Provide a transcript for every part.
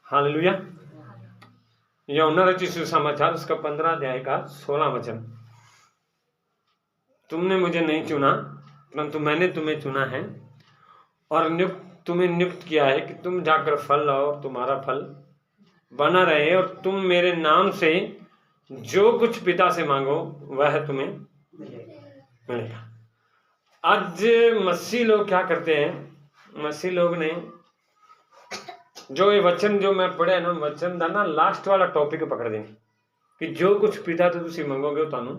Hallelujah. यूहन्ना रचित सुसमाचार उसका 15 अध्याय का 16 वचन। तुमने मुझे नहीं चुना परंतु मैंने तुम्हें चुना है और तुम्हें नियुक्त किया है कि तुम जाकर फल लाओ और तुम्हारा फल बना रहे और तुम मेरे नाम से जो कुछ पिता से मांगो वह तुम्हें मिलेगा। आज मसीह लोग क्या करते हैं, मसीह लोग ने जो ये वचन जो मैं पढ़े ना वचन का ना लास्ट वाला टॉपिक पकड़ देने कि जो कुछ पिता तो तुम मंगोगे तुहानू,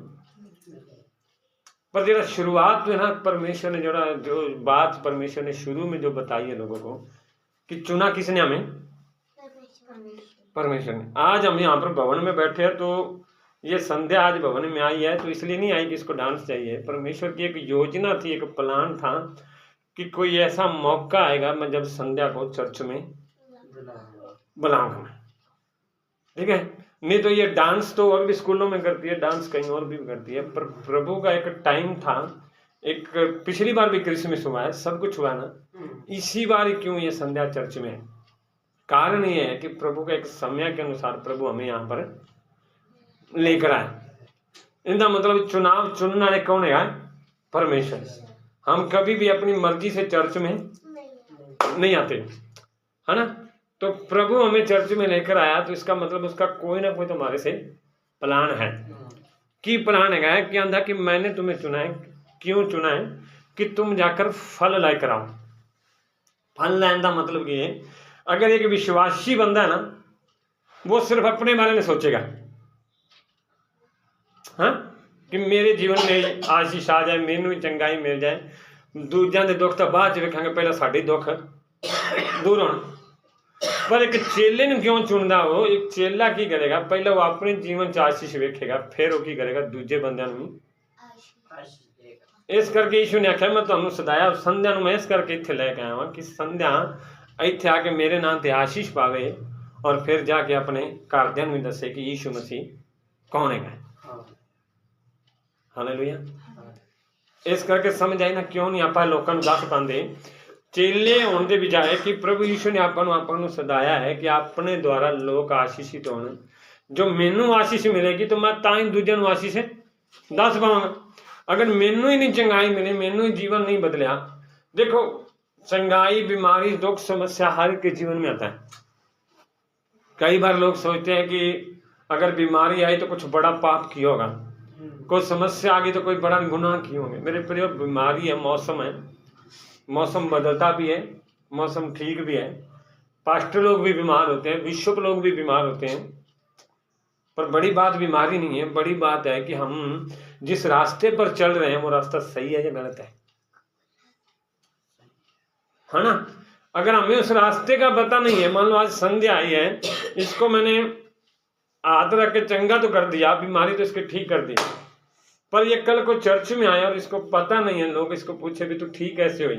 पर जो शुरुआत में ना परमेश्वर ने जो बात परमेश्वर ने शुरू में जो बताई है लोगों को कि चुना किसने हमें, परमेश्वर ने। आज हम यहाँ पर भवन में बैठे हैं तो ये संध्या आज भवन में आई है तो इसलिए नहीं आई कि इसको डांस चाहिए। परमेश्वर की एक योजना थी, एक प्लान था कि कोई ऐसा मौका आएगा मैं जब संध्या को चर्च में बुलाऊंगा। ठीक है, नहीं तो ये डांस तो और भी स्कूलों में करती है, डांस कहीं और भी करती है, पर प्रभु का एक टाइम था। एक पिछली बार भी क्रिसमस हुआ है, सब कुछ हुआ ना, इसी बार क्यों ये संध्या चर्च में है? कारण ये है कि प्रभु का एक समय के अनुसार प्रभु हमें यहाँ पर लेकर आए। इनका मतलब चुनाव चुनना है कौन है? परमेश्वर। हम कभी भी अपनी मर्जी से चर्च में नहीं आते, है ना। तो प्रभु हमें चर्च में लेकर आया तो इसका मतलब उसका कोई ना कोई तो हमारे से प्लान है। कि प्लान है कि आंधा कि मैंने तुम्हें चुना है। क्यों चुना है? कि तुम जाकर फल लाए कराओ। फल लाने का मतलब ये है, अगर एक विश्वासी बंदा है ना वो सिर्फ अपने बारे में सोचेगा, हाँ, कि मेरे जीवन में आशीष आ जाए, मैनू चंगाई मिल जाए, दूजा के दुख तो बाद च वेखांगे, पहले साडे दुख दूर होने। पर एक चेले ने क्यों चुनता? वो एक चेला की करेगा, पहले वो अपने जीवन च आशीष वेखेगा, फिर वो की करेगा दूजे बंदियां नूं। इस करके यीशु ने आख्या मैं तुहानू सदाया संध्या नूं मैं इस करके इत्थे लैके आया कि संध्या इत्थे आके मेरे नाम ते आशीष पावे और फिर जाके अपने घरदियां नूं दसे कि यीशु मसीह कौन है। हालेलुया। इस करके समझ आई ना क्यों नहीं आप लोगों को दस पाते चेले होने के बजाय कि प्रभु यीशु ने आपको सदाया है कि अपने द्वारा लोग आशीषित होने। जो मैनू आशीष मिलेगी तो मैं तां ही दूजे नूं आशीष दस पावांगा। अगर मैनू ही नहीं चंगाई मिली, मैनू ही जीवन नहीं बदलिया, देखो चंगाई बीमारी दुख समस्या हर के जीवन में आता है। कई बार लोग सोचते हैं कि अगर बीमारी आई तो कुछ बड़ा पाप किया होगा, कोई समस्या आ गई तो कोई बड़ा गुनाह किए होंगे। मेरे प्रिय, बीमारी है, मौसम है, मौसम बदलता भी है, मौसम ठीक भी है, पास्टर लोग भी बीमार होते हैं, बिशप लोग भी बीमार होते हैं, पर बड़ी बात बीमारी नहीं है। बड़ी बात है कि हम जिस रास्ते पर चल रहे हैं वो रास्ता सही है या गलत है ना। अगर हमें उस रास्ते का पता नहीं है, मान लो आज संध्या आई है, इसको मैंने हाथ रख के चंगा तो कर दिया, बीमारी तो इसके ठीक कर दी, पर ये कल को चर्च में आया और इसको पता नहीं है, लोग इसको पूछे भी तो ठीक कैसे हुई,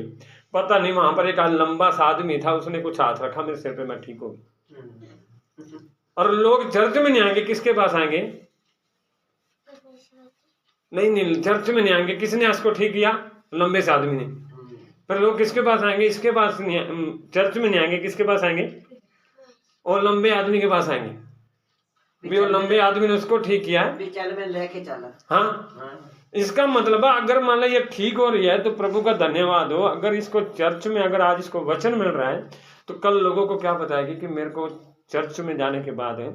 पता नहीं। वहां पर एक लंबा सा आदमी था, उसने कुछ हाथ रखा मेरे सिर पे, मैं ठीक हो गई। और लोग चर्च में नहीं आएंगे, किसके पास आएंगे? नहीं, चर्च में नहीं आएंगे। किसने इसको ठीक किया? लंबे से आदमी ने। पर लोग किसके पास आएंगे? इसके पास नहीं, चर्च में नहीं आएंगे, किसके पास आएंगे? और लंबे आदमी के पास आएंगे भी। वो लंबे आदमी ने उसको ठीक किया है, चल में लेके चला। हाँ, इसका मतलब अगर मान लो ये ठीक हो रही है तो प्रभु का धन्यवाद हो। अगर इसको चर्च में अगर आज इसको वचन मिल रहा है तो कल लोगों को क्या बताएगी कि मेरे को चर्च में जाने के बाद है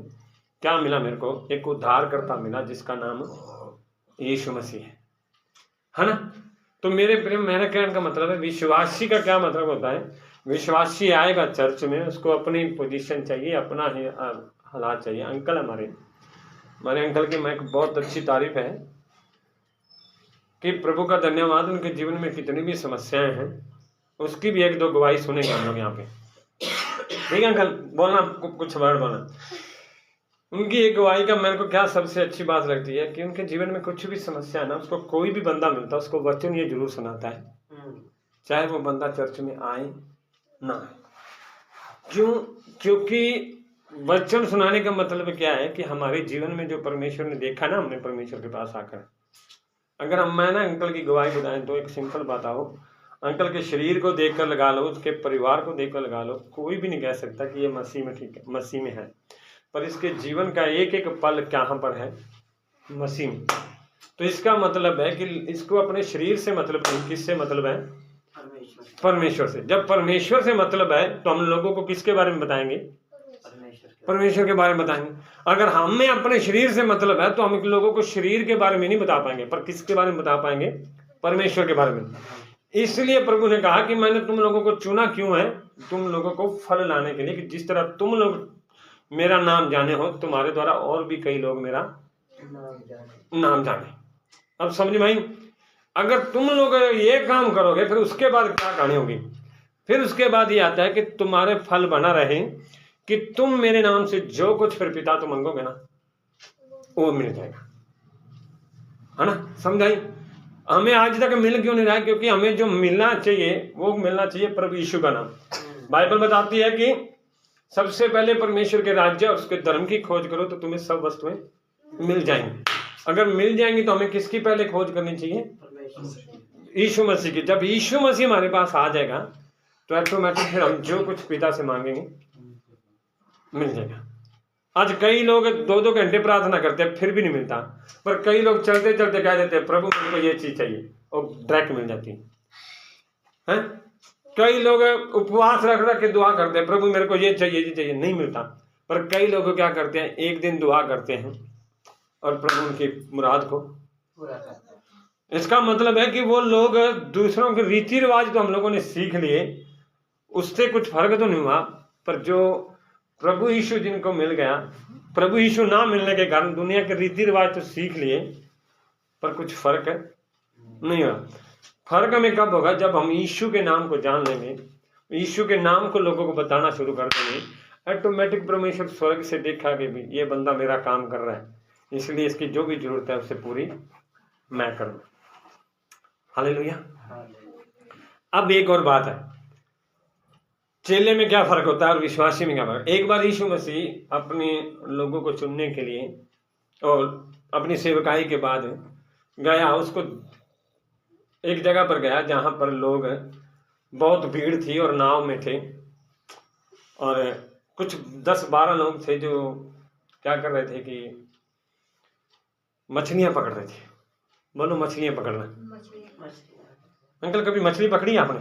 क्या मिला? मेरे को एक उद्धारकर्ता मिला जिसका नाम यीशु मसीह है ना। तो मेरे प्रेम, मेरा कहने का मतलब है विश्वासी का क्या मतलब होता है? विश्वासी आएगा चर्च में, उसको अपनी पोजीशन चाहिए, अपना ही हालात चाहिए। अंकल हमारे अंकल की मैं एक बहुत अच्छी तारीफ है कि प्रभु का धन्यवाद, उनके जीवन में कितनी भी समस्याएं हैं उसकी भी एक दो गवाही सुनेंगे हम लोग यहाँ पे। ठीक है अंकल, बोलना कुछ वर्ड बोलना। उनकी एक गवाही का मेरे को क्या सबसे अच्छी बात लगती है कि उनके जीवन में कुछ भी समस्या है ना, उसको कोई भी बंदा मिलता है उसको वचन ये जरूर सुनाता है, चाहे वो बंदा चर्च में आए ना आए। क्यों? क्योंकि वचन सुनाने का मतलब क्या है कि हमारे जीवन में जो परमेश्वर ने देखा ना, हमने परमेश्वर के पास आकर, अगर हम मैं ना अंकल की गवाही बताएं तो एक सिंपल बात आओ, अंकल के शरीर को देखकर लगा लो, उसके परिवार को देखकर लगा लो, कोई भी नहीं कह सकता कि ये मसीह में ठीक है, मसीह में है। पर इसके जीवन का एक एक पल कहाँ पर है? मसीह में। तो इसका मतलब है कि इसको अपने शरीर से मतलब नहीं, किससे मतलब है? परमेश्वर से। जब परमेश्वर से मतलब है तो हम लोगों को किसके बारे में बताएंगे? परमेश्वर के बारे में बताएंगे। अगर हमें अपने शरीर से मतलब है तो हम लोगों को शरीर के बारे में नहीं बता पाएंगे, पर किसके बारे में बता पाएंगे? परमेश्वर के बारे में। इसलिए प्रभु ने कहा कि मैंने तुम लोगों को चुना क्यों है? तुम लोगों को फल लाने के लिए, कि जिस तरह तुम लोग मेरा नाम जाने हो, तुम्हारे द्वारा और भी कई लोग मेरा नाम जाने। अब समझ में आई? अगर तुम लोग ये काम करोगे फिर उसके बाद क्या कहानी होगी? फिर उसके बाद ये आता है कि तुम्हारे फल बना रहे, कि तुम मेरे नाम से जो कुछ फिर पिता तुम मांगोगे ना वो मिल जाएगा, है ना? समझाई? हमें आज तक मिल क्यों नहीं रहा है? क्योंकि हमें जो मिलना चाहिए वो मिलना चाहिए प्रभु यीशु का नाम। बाइबल बताती है कि सबसे पहले परमेश्वर के राज्य और उसके धर्म की खोज करो तो तुम्हें सब वस्तुएं मिल जाएंगी। अगर मिल जाएंगी तो हमें किसकी पहले खोज करनी चाहिए? यीशु मसीह की। जब यीशु मसीह हमारे पास आ जाएगा तो ऑटोमेटिक फिर हम जो कुछ पिता से मांगेंगे मिल जाएगा। आज कई लोग 2-2 घंटे प्रार्थना करते हैं फिर भी नहीं मिलता, पर कई लोग चलते चलते कह देते हैं प्रभु मेरे को ये चीज चाहिए और डायरेक्ट मिल जाती है। कई लोग उपवास रख रख के दुआ करते हैं प्रभु मेरे को ये चाहिए, नहीं मिलता। पर कई लोग क्या करते हैं, एक दिन दुआ करते हैं और प्रभु उनकी मुराद को पूरा करते हैं। इसका मतलब है कि वो लोग दूसरों के रीति रिवाज तो हम लोगों ने सीख लिए, उससे कुछ फर्क तो नहीं हुआ, पर जो प्रभु यीशु जिनको मिल गया, प्रभु यीशु ना मिलने के कारण दुनिया के रीति रिवाज तो सीख लिए पर कुछ फर्क नहीं हुआ। फर्क हमें कब होगा? जब हम यीशु के नाम को जान लेंगे, यीशु के नाम को लोगों को बताना शुरू कर देंगे, ऑटोमेटिक परमेश्वर स्वर्ग से देखा कि भी ये बंदा मेरा काम कर रहा है, इसलिए इसकी जो भी जरूरत है उससे पूरी मैं करूँ। हालेलुया। अब एक और बात है, चेले में क्या फर्क होता है और विश्वासी में क्या फर्क? एक बार यीशु मसीह अपने लोगों को चुनने के लिए और अपनी सेवकाई के बाद गया, उसको एक जगह पर गया जहां पर लोग बहुत भीड़ थी और नाव में थे, और कुछ 10-12 लोग थे जो क्या कर रहे थे कि मछलियां पकड़ रहे थे। बोलो मछलियां पकड़ना। अंकल कभी मछली पकड़ी आपने?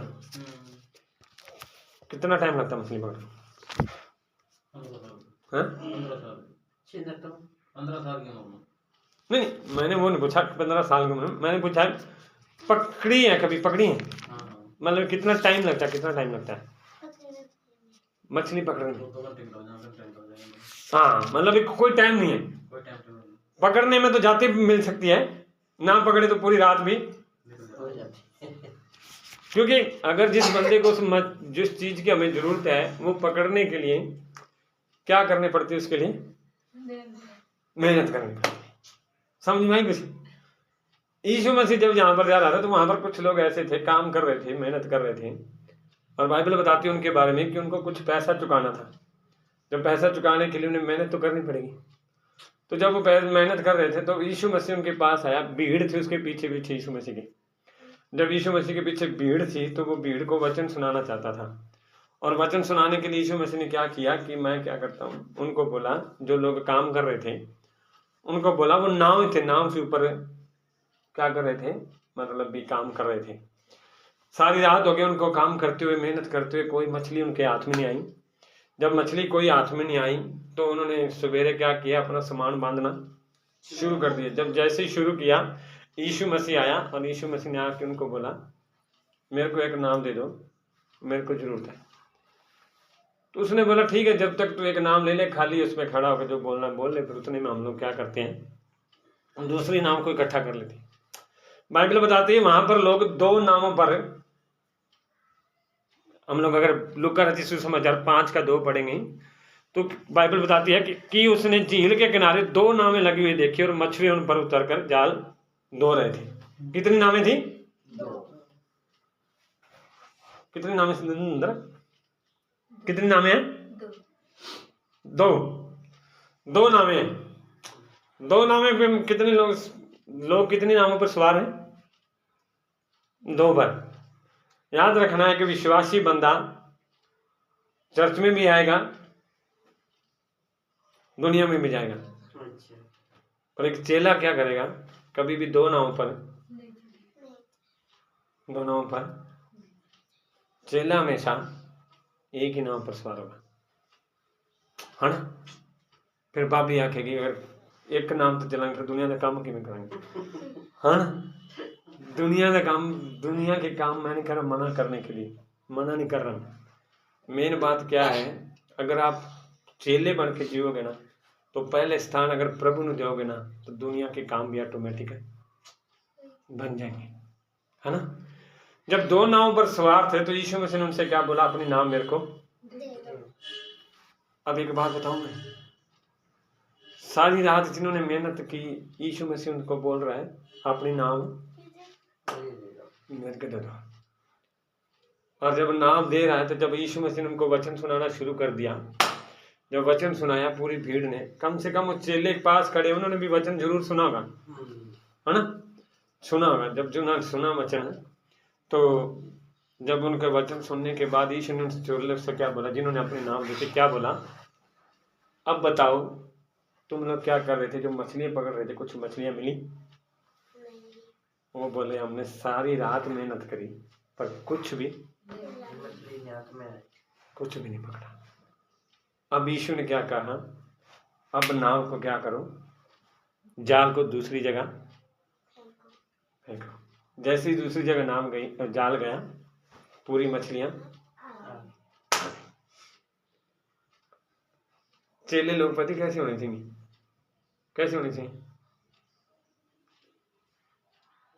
कितना टाइम लगता है मछली पकड़ने? 15 साल की उम्र में। नहीं, मैंने वो नहीं पूछा 15 साल की उम्र में, मैंने पूछा पकड़ी है, कभी पकड़ी है? मतलब कितना टाइम लगता है मछली पकड़ने में? हाँ, मतलब कोई टाइम नहीं है पकड़ने में, तो जाते भी मिल सकती है, ना पकड़े तो पूरी रात भी हो जाती है। क्योंकि अगर जिस बंदे को जिस चीज की हमें जरूरत है वो पकड़ने के लिए क्या करने पड़ती है, उसके लिए मेहनत करनी पड़ती है। समझ में आई कुछ? यीशु मसीह जब यहाँ पर जा रहा था तो वहां पर कुछ लोग ऐसे थे, काम कर रहे थे, मेहनत कर रहे थे, और बाइबल बताती है उनके बारे में कि उनको कुछ पैसा चुकाना था। जब पैसा चुकाने के लिए उन्हें मेहनत तो करनी पड़ेगी, तो जब वो मेहनत कर रहे थे तो यीशु मसीह उनके पास आया। भीड़ थी उसके पीछे पीछे यीशु मसीह की। जब यीशु मसीह के पीछे भीड़ थी तो वो भीड़ को वचन सुनाना चाहता था, और वचन सुनाने के लिए यीशु मसीह ने क्या किया कि मैं क्या करता हूँ, उनको बोला, जो लोग काम कर रहे थे उनको बोला, वो नाव थे, नाव के ऊपर क्या कर रहे थे, मतलब भी काम कर रहे थे। सारी रात हो गई उनको काम करते हुए, मेहनत करते हुए, कोई मछली उनके हाथ में नहीं आई। जब मछली कोई हाथ में नहीं आई तो उन्होंने सवेरे क्या किया, अपना सामान बांधना शुरू कर दिया। जब जैसे ही शुरू किया यीशु मसीह आया, और यीशु मसीह ने आके उनको बोला, मेरे को एक नाम दे दो, मेरे को जरूरत है। तो उसने बोला ठीक है, जब तक तू एक नाम ले ले, खाली उसमें खड़ा होकर जो बोलना बोल ले। फिर उतने में हम लोग क्या करते हैं, दूसरी नाम को इकट्ठा कर लेते। बाइबल बताती है वहां पर लोग 2 नामों पर, हम लोग अगर लूका रचित सुसमाचार 5:2 पढ़ेंगे तो बाइबल बताती है कि उसने झील के किनारे 2 नावें लगी हुई देखी और मछली उन पर उतरकर जाल धो रहे थे। कितनी नावें थी? 2। कितनी नावें अंदर? कितनी नावें हैं? 2। 2 नावें हैं। 2 नावें पे कितने लोग कितनी नावों पर सवार हैं? 2 पर। याद रखना है कि विश्वासी बंदा चर्च में भी आएगा, दुनिया में भी जाएगा। पर एक चेला क्या करेगा, कभी भी दो नावों पर चेला हमेशा एक ही नाव पर सवार होगा, है ना। फिर भाभी आखेगी अगर एक नाम तो चलाएंगे फिर दुनिया का काम क्यों करेंगे, है ना। दुनिया के काम मैं नहीं कर रहा मना करने के लिए, मना नहीं कर रहा। मेन बात क्या है, अगर आप चेले बन के जियोगे ना तो पहले स्थान अगर प्रभु ने दोगे ना तो दुनिया के काम भी ऑटोमेटिक बन जाएंगे, है ना। जब दो नाव पर सवार थे तो यीशु मसीह ने उनसे क्या बोला, अपनी नाव मेरे को दे दो। अब एक बात बताऊं मैं, सारी रात जिन्होंने मेहनत की यीशु मसीह उनको बोल रहा है अपनी नाव मेरे को दे दो। और जब नाम दे रहा है तो जब यीशु मसीह ने उनको वचन सुनाना शुरू कर दिया, जब वचन सुनाया पूरी भीड़ ने, कम से कम उस चेले के पास खड़े उन्होंने भी वचन जरूर सुना होगा, है ना, सुना होगा। जब जो सुना वचन तो जब उनके वचन सुनने के बाद यीशु ने उनसे चेले से क्या बोला, जिन्होंने अपने नाम देते, क्या बोला, अब बताओ तुम लोग क्या कर रहे थे, जो मछलियां पकड़ रहे थे कुछ मछलियां मिली? वो बोले हमने सारी रात मेहनत करी पर कुछ भी नहीं पकड़ा। अब यीशु ने क्या कहा, अब नाव को क्या करो, जाल को दूसरी जगह फेंको। जैसे ही दूसरी जगह नाव गई, जाल गया, पूरी मछलियां, चेले लोग पति कैसे होने चाहिए, कैसे होने चाहिए,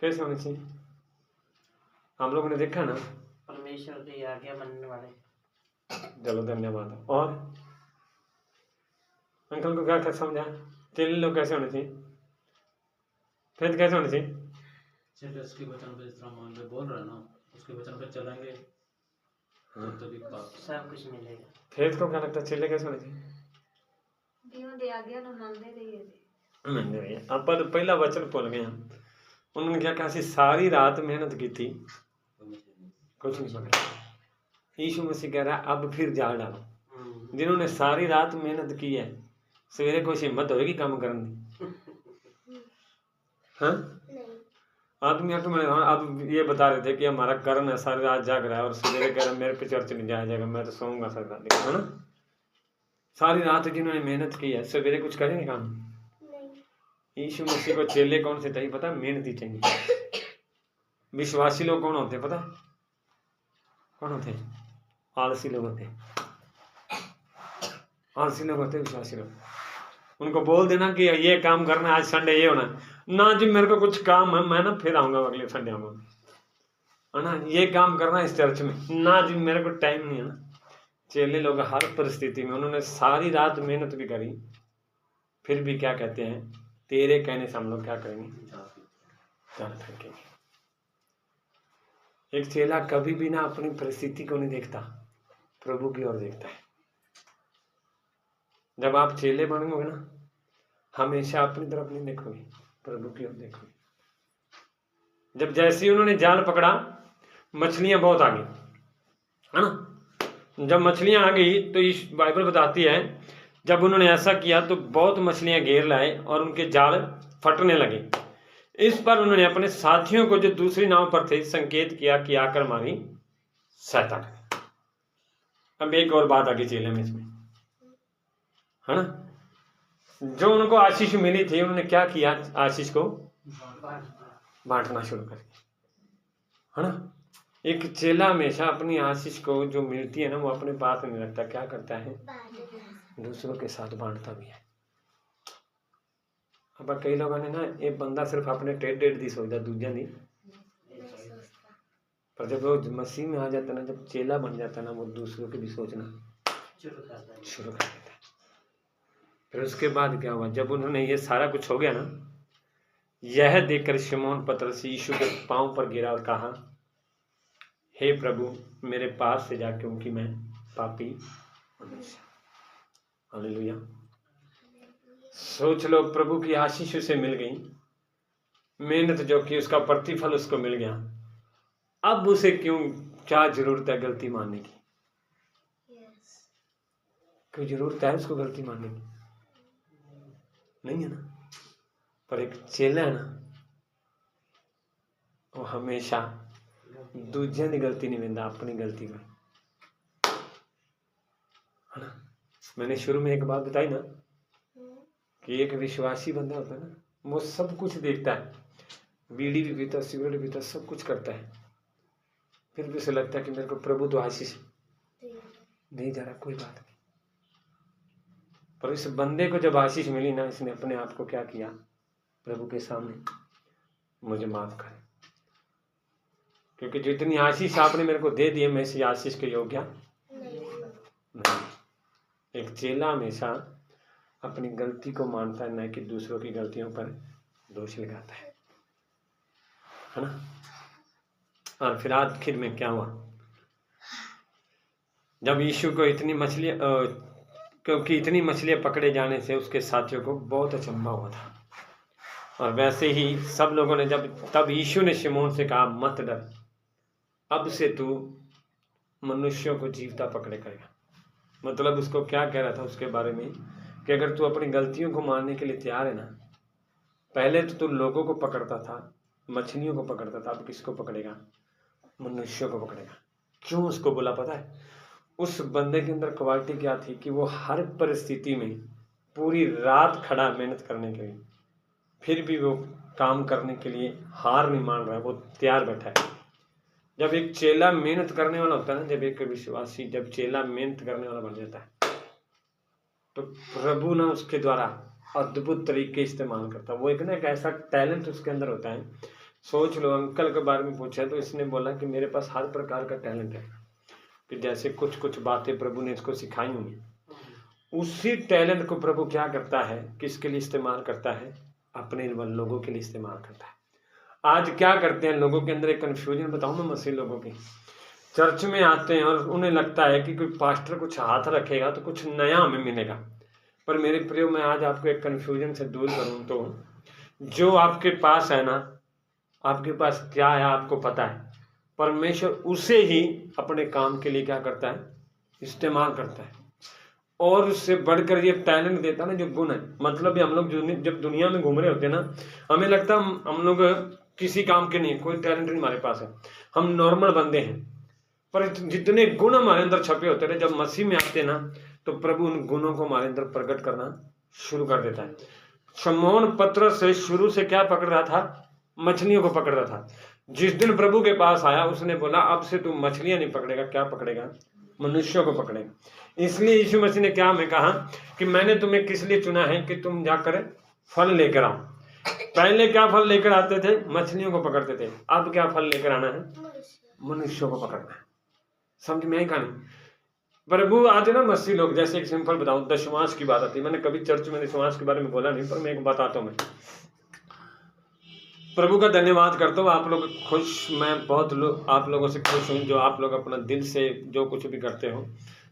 कैसे होने चाहिए? हम लोगों ने देखा ना, परमेश्वर की आज्ञा मानने वाले। चलो धन्यवाद। और अंकल को क्या समझा, चेले लोग कैसे होने चाहिए, फिर कैसे होने चाहिए? चेले उसके वचन पे जिस तरह मान ले बोल रहा है ना, उसके वचन पे चलेंगे तभी सब कुछ मिलेगा। फिर को क्या लगता है चेले कैसे होने चाहिए? मंदे रहिए। आप पहला वचन बोल गए हम, उन्होंने क्या कहा, सारी रात मेहनत की थी कुछ नहीं पकड़ा। यीशु मसीह कह रहा है अब फिर जाल डालो। जिन्होंने सारी रात मेहनत की है सवेरे कोई हिम्मत होगी काम करने की? हाँ, आदमी अब ये बता रहे थे कि हमारा कर्ण है, सारी रात जाग रहा है और सवेरे कह रहा है मेरे पे चर्च नहीं जाया जाएगा, मैं तो सोऊंगा सारी रात, है ना। सारी रात जिन्होंने मेहनत की है सवेरे कुछ करेंगे काम? यीशु मसीह को चेले कौन से चाहिए पता? मेहनती चाहिए। विश्वासी लोग कौन होते पता? कौन होते? आलसी लोग होते, आलसी लोग होते विश्वासी लोग। उनको बोल देना कि ये काम करना, आज संडे ये होना ना जी, मेरे को कुछ काम है, मैं ना फिर आऊंगा अगले संडे आऊंगा, है ना। ये काम करना इस चर्च में ना जी, मेरे को टाइम नहीं है ना। चेले लोग हर परिस्थिति में उन्होंने सारी रात मेहनत भी करी, फिर भी क्या कहते हैं, तेरे कहने से हम लोग क्या करेंगे, जान फेंकेंगे। एक चेला कभी भी ना अपनी परिस्थिति को नहीं देखता, प्रभु की ओर देखता है। जब आप चेले बनोगे ना, हमेशा अपनी तरफ नहीं देखोगे, प्रभु की ओर देखोगे। जब जैसे ही उन्होंने जाल पकड़ा, मछलियां बहुत आ गई, है ना। जब मछलियां आ गई तो इस बाइबल बताती है जब उन्होंने ऐसा किया तो बहुत मछलियां घेर लाए और उनके जाल फटने लगे। इस पर उन्होंने अपने साथियों को जो दूसरी नाव पर थे संकेत किया कि आकर हमारी सहायता करें। अब एक और बात आगे चेले में इसमें, है ना। जो उनको आशीष मिली थी उन्होंने क्या किया, आशीष को बांटना शुरू कर दिया, है ना। एक चेला हमेशा अपनी आशीष को जो मिलती है ना वो अपने पास नहीं रखता, क्या करता है, दूसरों के साथ बांटता भी है। अब कई लोगों ने ना ये बंदा सिर्फ अपने टेढ़ दी सोचता, दूजा नहीं। पर जब वो मसीह में आ जाता ना, जब चेला बन जाता ना, वो दूसरों की भी सोचना शुरू कर देता है। फिर उसके बाद क्या हुआ, जब उन्होंने ये सारा कुछ हो गया ना, यह देखकर शिमोन पतरस यीशु के पांव पर गिरा और कहा, हे प्रभु मेरे पास से जा, क्योंकि मैं पापी मनुष्य। हालेलुया। सोच लो, प्रभु की आशीष उसे मिल गई, मेहनत जो की उसका प्रतिफल उसको मिल गया। अब उसे क्यों क्या जरूरत है गलती मानने की? कोई जरूरत है उसको गलती मानने की? नहीं है ना। पर एक चेला है ना, वो हमेशा दूजे की गलती नहीं वेंदा, अपनी गलती में, है ना। मैंने शुरू में एक बात बताई ना कि एक विश्वासी बंदा होता है ना, वो सब कुछ देखता है, बीड़ी भी पीता, सिगरेट भी पीता, सब कुछ करता है, फिर भी उसे लगता है कि मेरे को प्रभु तो आशीष नहीं जा रहा, कोई बात नहीं। पर इस बंदे को जब आशीष मिली ना, इसने अपने आप को क्या किया, प्रभु के सामने, मुझे माफ कर, क्योंकि जितनी आशीष आपने मेरे को दे दी है, मैं इसी आशीष के योग्य नहीं। एक चेला हमेशा अपनी गलती को मानता है, न कि दूसरों की गलतियों पर दोष लगाता है ना। और फिर आखिर में क्या हुआ, जब यीशु को इतनी मछलियां, क्योंकि इतनी मछलियां पकड़े जाने से उसके साथियों को बहुत अचंभा हुआ था, और वैसे ही सब लोगों ने तब यीशु ने शिमोन से कहा, मत डर, अब से तू मनुष्यों को जीवता पकड़े करेगा। मतलब उसको क्या कह रहा था उसके बारे में, कि अगर तू अपनी गलतियों को मानने के लिए तैयार है ना, पहले तो तू लोगों को पकड़ता था, मछलियों को पकड़ता था, अब किसको पकड़ेगा, मनुष्यों को पकड़ेगा। क्यों उसको बोला पता है? उस बंदे के अंदर क्वालिटी क्या थी कि वो हर परिस्थिति में पूरी रात खड़ा मेहनत करने के लिए, फिर भी वो काम करने के लिए हार नहीं मान रहा है, वो तैयार बैठा है। जब एक चेला मेहनत करने वाला होता है ना, जब एक विश्वासी जब चेला मेहनत करने वाला बन जाता है, तो प्रभु ना उसके द्वारा अद्भुत तरीके इस्तेमाल करता है। वो एक ऐसा टैलेंट उसके अंदर होता है। सोच लो, अंकल के बारे में पूछा तो इसने बोला कि मेरे पास हर प्रकार का टैलेंट है, कि जैसे कुछ कुछ बातें प्रभु ने इसको सिखाई हुई, उसी टैलेंट को प्रभु क्या करता है, किसके लिए इस्तेमाल करता है, अपने लोगों के लिए इस्तेमाल करता है। आज क्या करते हैं लोगों के अंदर एक कन्फ्यूजन बताऊं मैं, मसीह लोगों की, चर्च में आते हैं और उन्हें लगता है कि कोई पास्टर कुछ हाथ रखेगा तो कुछ नया हमें मिलेगा। पर मेरे प्रियो, मैं आज आपको एक कन्फ्यूजन से दूर करूं तो, जो आपके पास है ना, आपके पास क्या है आपको पता है, परमेश्वर उसे ही अपने काम के लिए क्या करता है, इस्तेमाल करता है। और उससे बढ़कर ये टैलेंट देता है ना, जो गुण है। मतलब हम लोग जब दुनिया में घूम रहे होते हैं ना, हमें लगता है हम लोग किसी काम के नहीं, कोई टैलेंट नहीं हमारे पास है, हम नॉर्मल बंदे हैं। पर जितने गुण हमारे अंदर छपे होते हैं, जब मसीह में आते हैं ना, तो प्रभु उन गुणों को हमारे अंदर प्रकट करना शुरू कर देता है। शमौन पतरस से शुरू से क्या पकड़ रहा था, मछलियों को पकड़ रहा था। जिस दिन प्रभु के पास आया, उसने बोला, अब से तू मछलियां नहीं पकड़ेगा, क्या पकड़ेगा, मनुष्यों को पकड़ेगा। इसलिए यीशु मसीह ने क्या हमें कहा कि मैंने तुम्हें किस लिए चुना है, कि तुम जाकर फल लेकर आओ। पहले क्या फल लेकर आते थे, मछलियों को पकड़ते थे, अब क्या फल लेकर आना है, मनुष्यों को पकड़ना है। समझ में आई कहानी? प्रभु आते ना मसीह लोग, जैसे एक सिंपल बताऊं, दशमांश की बात आती है। मैंने कभी चर्च में दशमांश के बारे में बोला नहीं, पर मैं एक बताता हूं। मैं प्रभु का धन्यवाद करता हूँ, आप लोग खुश, मैं बहुत आप लोगों से खुश हूँ, जो आप लोग अपना दिल से जो कुछ भी करते हो।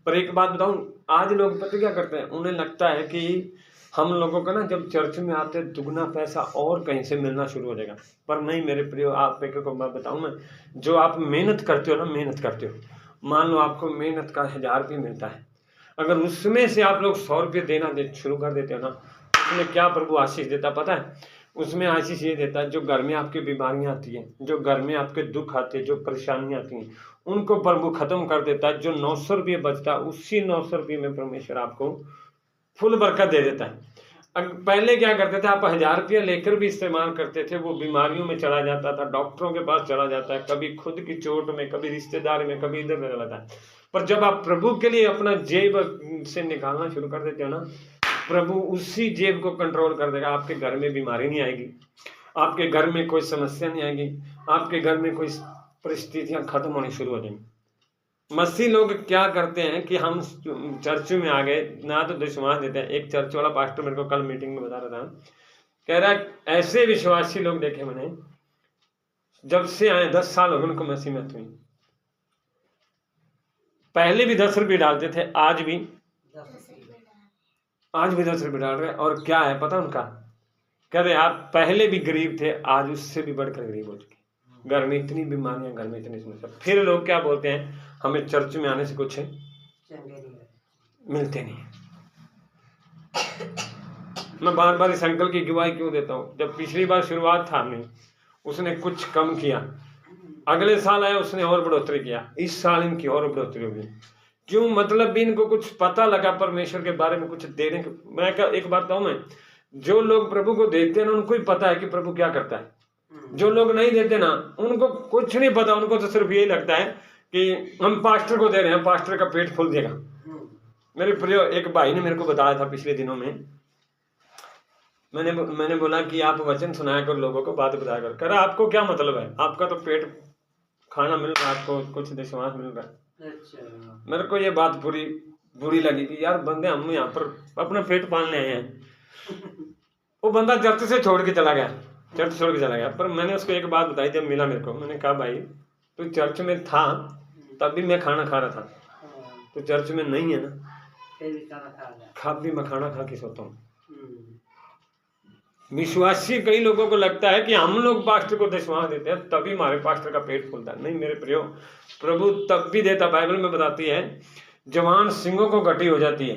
पर एक बात बताऊं, आज लोग पता क्या करते हैं, उन्हें लगता है कि हम लोगों का ना, जब चर्च में आते दुगना पैसा और कहीं से मिलना शुरू हो जाएगा। पर नहीं मेरे प्रियो, आप एक को बात बताऊं मैं, जो आप मेहनत करते हो ना, मेहनत करते हो, मान लो आपको मेहनत का 1000 रुपये मिलता है, अगर उसमें से आप लोग 100 रुपये देना शुरू कर देते हो ना, उसमें क्या प्रभु आशीष देता पता है? उसमें आशीष ये देता है, जो घर में आपकी बीमारियां आती हैं, जो घर में आपके दुख आते हैं, जो परेशानियां आती हैं, उनको प्रभु खत्म कर देता है। जो 900 रुपये बचता है, उसी 900 रुपये में परमेश्वर आपको फुल बरकत दे देता है। पहले क्या करते थे, आप 1000 रुपया लेकर भी इस्तेमाल करते थे, वो बीमारियों में चला जाता था, डॉक्टरों के पास चला जाता है, कभी खुद की चोट में, कभी रिश्तेदारी में, कभी इधर चला जाता है। पर जब आप प्रभु के लिए अपना जेब से निकालना शुरू कर देते हो ना, प्रभु उसी जेब को कंट्रोल कर देगा। आपके घर में बीमारी नहीं आएगी, आपके घर में कोई समस्या नहीं आएगी, आपके घर में कोई परिस्थितियां खत्म होनी शुरू हो जाएंगी। मसीह लोग क्या करते हैं कि हम चर्च में आ गए ना, तो दशमांश देते हैं। एक चर्च वाला पास्टर मेरे को कल मीटिंग में बता रहा था, कह रहा है ऐसे विश्वासी लोग देखे मैंने, जब से आए 10 साल हो गए उनको मसीह में हुई, पहले भी 10 रुपये डालते थे, आज भी 10 रुपये डाल रहे हैं। और क्या है पता उनका, कह रहे आप पहले भी गरीब थे, आज उससे भी बढ़कर गरीब हो चुके। घर में इतनी बीमारियां, घर में इतनी समस्या, फिर लोग क्या बोलते हैं, हमें चर्च में आने से कुछ चंगे नहीं है। मिलते नहीं। मैं बार बार इस अंकल की गवाही क्यों देता हूँ, जब पिछली बार शुरुआत था नहीं, उसने कुछ कम किया, अगले साल आया उसने और बढ़ोतरी किया, इस साल इनकी और बढ़ोतरी होगी। क्यों? मतलब भी इनको कुछ पता लगा परमेश्वर के बारे में कुछ देने के। मैं एक बात कहूँ, मैं जो लोग प्रभु को देखते हैं ना, उनको ही पता है कि प्रभु क्या करता है। जो लोग नहीं देते ना, उनको कुछ नहीं पता, उनको तो सिर्फ यही लगता है कि हम पास्टर को दे रहे हैं, पास्टर का पेट फूल देगा। मेरे प्रिय, एक भाई ने मेरे को बताया था पिछले दिनों में, मैंने बोला कि आप वचन सुनाया कर, लोगों को बात बताया कर। कह रहा आपको क्या मतलब है, आपका तो पेट खाना मिल रहा है, आपको कुछ विश्वास मिल रहा है। अच्छा। मेरे को ये बात बुरी लगी कि यार बंदे, हम यहाँ पर अपना पेट पालने आए हैं। वो बंदा चर्च से छोड़ के चला गया, चर्च छोड़ के चला गया। पर मैंने उसको एक बात बताई जब मिला मेरे को, मैंने कहा भाई तू चर्च में था तब भी मैं खाना खा रहा था, तो चर्च में नहीं है ना, फिर भी खाना खा लिया। खा भी मैं खाना खा के सोता हूँ। विश्वासी कई लोगों को लगता है कि हम लोग पास्टर को विश्वास देते हैं तभी हमारे पास्टर का पेट फूलता है। नहीं मेरे प्रियो, प्रभु तब भी देता। बाइबल में बताती है, जवान सिंहों को घटी हो जाती है,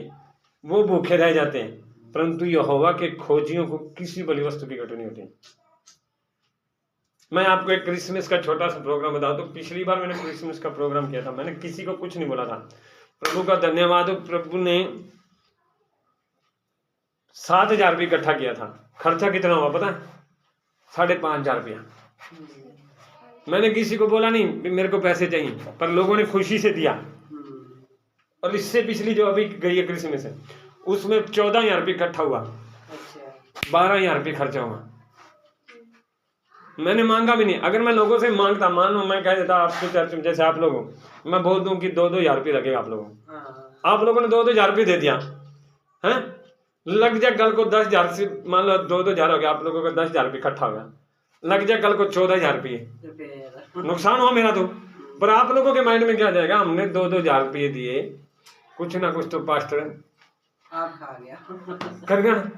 वो भूखे रह जाते हैं, परंतु यहोवा के खोजियों को किसी बड़ी वस्तु की घटी नहीं होती। मैं आपको एक क्रिसमस का छोटा सा प्रोग्राम बताऊं, तो पिछली बार मैंने क्रिसमस का प्रोग्राम किया था, मैंने किसी को कुछ नहीं बोला था। प्रभु का धन्यवाद, प्रभु ने 7,000 रुपये इकट्ठा किया था। खर्चा कितना हुआ पता है? 5,500 रुपया। मैंने किसी को बोला नहीं कि मेरे को पैसे चाहिए, पर लोगों ने खुशी से दिया। और इससे पिछली जो अभी गई है क्रिसमस है, उसमें 14,000 रुपये इकट्ठा हुआ, 12,000 रुपये खर्चा हुआ। मैंने मांगा भी नहीं। अगर मैं लोगों से मांगता, मान लो मैं कह देता आपके चर्च में, जैसे आप लोगों, मैं बोल दूं कि 2,000 रुपये लगेगा आप लोगों, आप लोगों ने 2,000 रुपये दे दिया है, लग जाए कल को 10,000 से, मान लो 2,000 हो गया, आप लोगों का 10,000 रुपये इकट्ठा हो गया, लग जाए कल को 14,000 रुपये, नुकसान हुआ मेरा तो। पर आप लोगों के माइंड में क्या जाएगा, हमने 2,000 रुपये दिए, कुछ ना कुछ तो पास्टर आप खा गया कर गया।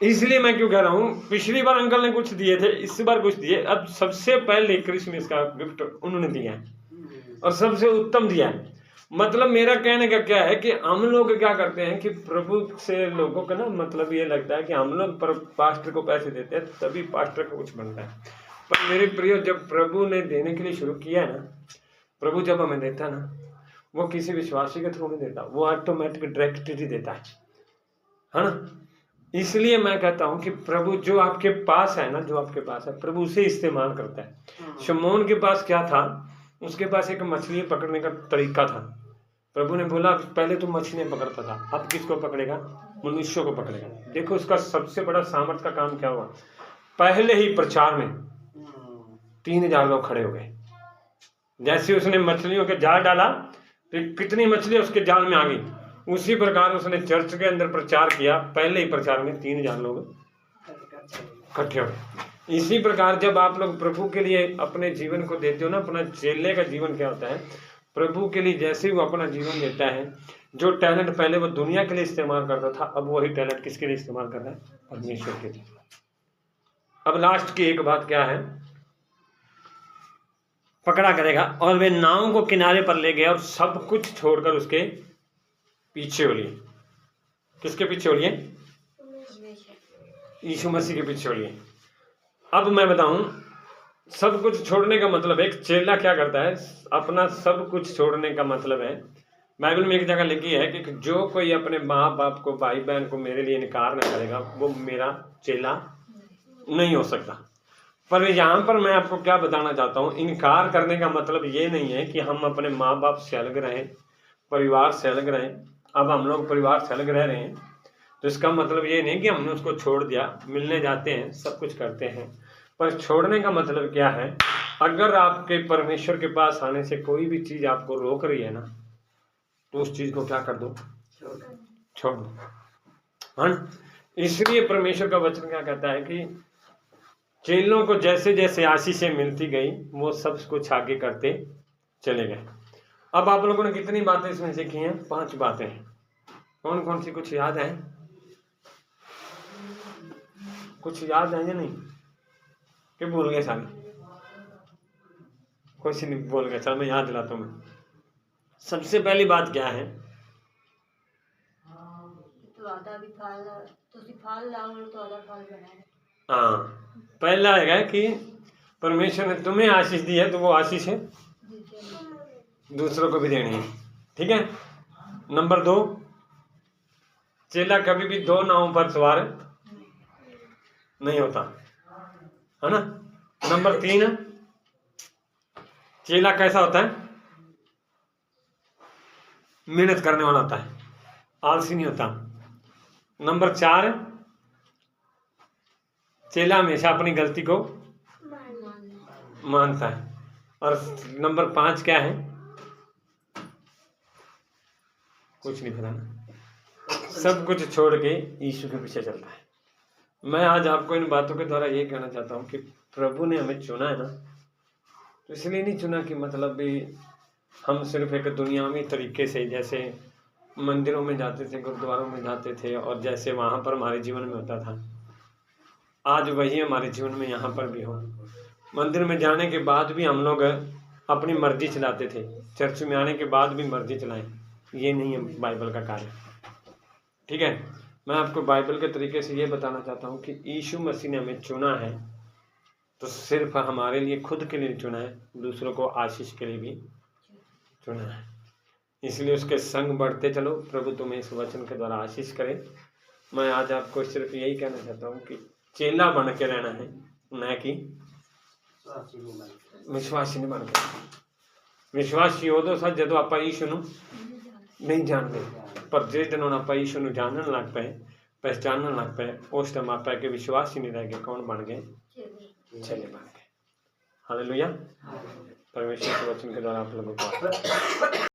इसलिए मैं क्यों कह रहा हूँ, पिछली बार अंकल ने कुछ दिए थे, इस बार कुछ दिए। अब सबसे पहले क्रिसमस का गिफ्ट उन्होंने दिया है और सबसे उत्तम दिया है। मतलब मेरा कहने का क्या है कि हम लोग क्या करते हैं कि प्रभु से लोगों का ना मतलब ये लगता है कि हम लोग पास्टर को पैसे देते हैं तभी पास्टर को कुछ बनता है। पर मेरे प्रिय, जब प्रभु ने देने के लिए शुरू किया है ना, प्रभु जब हमें देता है ना, वो किसी विश्वासी के थ्रू नहीं देता, वो ऑटोमेटिक डायरेक्टली देता है ना। इसलिए मैं कहता हूं कि प्रभु जो आपके पास है ना, जो आपके पास है, प्रभु उसे इस्तेमाल करता है। शमौन के पास क्या था? उसके पास एक मछली पकड़ने का तरीका था। प्रभु ने बोला पहले तो मछलियां पकड़ता था, अब किसको पकड़ेगा? मनुष्यों को पकड़ेगा। देखो उसका सबसे बड़ा सामर्थ का काम क्या हुआ, पहले ही प्रचार में 3,000 लोग खड़े हो गए। जैसे उसने मछलियों के जाल डाला तो कितनी मछलियां उसके जाल में आ गई, उसी प्रकार उसने चर्च के अंदर प्रचार किया, पहले ही प्रचार में 3,000 लोग इकट्ठे हो गए। इसी प्रकार जब आप लोग प्रभु के लिए अपने जीवन को देते हो ना, अपना चेले का जीवन क्या होता है, प्रभु के लिए जैसे वो अपना जीवन देता है, जो टैलेंट पहले वो दुनिया के लिए इस्तेमाल करता था, अब वही टैलेंट किसके लिए इस्तेमाल कर रहा है? परमेश्वर के लिए। अब लास्ट की एक बात क्या है, पकड़ा करेगा और वे नाव को किनारे पर ले गए और सब कुछ छोड़कर उसके पीछे हो लिए। किसके पीछे हो लिए? यीशु मसीह के पीछे हो लिए। अब मैं बताऊं, सब कुछ छोड़ने का मतलब, एक चेला क्या करता है, अपना सब कुछ छोड़ने का मतलब है, बाइबल में एक जगह लिखी है कि जो कोई अपने माँ बाप को, भाई बहन को मेरे लिए इनकार न करेगा, वो मेरा चेला नहीं हो सकता। पर यहाँ पर मैं आपको क्या बताना चाहता हूँ, इनकार करने का मतलब ये नहीं है कि हम अपने माँ बाप से अलग रहें, परिवार से अलग रहें। अब हम लोग परिवार से अलग रह रहे हैं तो इसका मतलब ये नहीं कि हमने उसको छोड़ दिया, मिलने जाते हैं, सब कुछ करते हैं। पर छोड़ने का मतलब क्या है, अगर आपके परमेश्वर के पास आने से कोई भी चीज आपको रोक रही है ना, तो उस चीज को क्या कर दो? छोड़ दो, है ना। इसलिए परमेश्वर का वचन क्या कहता है कि चेलों को जैसे जैसे आशीषें मिलती गई, वो सब कुछ आगे करते चले गए। अब आप लोगों ने कितनी बातें इसमें सीखी हैं? 5 बातें। कौन कौन सी? कुछ याद है? कुछ याद है या नहीं, कि भूल गए सारे? कुछ नहीं बोल गया, चल मैं याद दिलाता हूँ। मैं सबसे पहली बात क्या है, ਤੁਹਾਡਾ ਵੀ ਫਲ ਤੁਸੀਂ ਫਲ ਲਾਓ ਤੁਹਾਡਾ ਫਲ ਬਣਾਏ। हाँ पहला है कि परमेश्वर ने तुम्हें आशीष दी है तो वो आशीष है दूसरों को भी देनी है, ठीक है। नंबर 2, चेला कभी भी 2 नावों पर सवार नहीं होता, है ना। नंबर 3, चेला कैसा होता है, मेहनत करने वाला होता है, आलसी नहीं होता। नंबर 4, चेला हमेशा अपनी गलती को मानता है। और नंबर 5 क्या है, कुछ नहीं पता ना, सब कुछ छोड़ के यीशु के पीछे चलता है। मैं आज आपको इन बातों के द्वारा ये कहना चाहता हूँ कि प्रभु ने हमें चुना है ना, तो इसलिए नहीं चुना कि मतलब भी हम सिर्फ एक दुनियावी तरीके से जैसे मंदिरों में जाते थे, गुरुद्वारों में जाते थे और जैसे वहाँ पर हमारे जीवन में होता था, आज वही हमारे जीवन में यहाँ पर भी हो। मंदिर में जाने के बाद भी हम लोग अपनी मर्जी चलाते थे, चर्च में आने के बाद भी मर्जी चलाएं, ये नहीं है बाइबल का कार्य, ठीक है। मैं आपको बाइबल के तरीके से ये बताना चाहता हूँ कि यीशु मसीह ने हमें चुना है तो सिर्फ हमारे लिए खुद के लिए चुना है, दूसरों को आशीष के लिए भी चुना है। इसलिए उसके संग बढ़ते चलो। प्रभु तुम्हें इस वचन के द्वारा आशीष करे। मैं आज आपको सिर्फ यही कहना चाहता हूँ कि चेला बन के रहना है, न कि विश्वासी नहीं बन के। विश्वासी उदो सा जदों आप यीशु नूं नहीं जानते, पर जिस दिन आप यीशु नूं जानन लग पे, पहचानन लग पे, उस टाइम आप के विश्वासी नहीं रह गए, कौन बन गए, चेले बन गए। हालेलुया। परमेश्वर के वचन के द्वारा आप लोगों को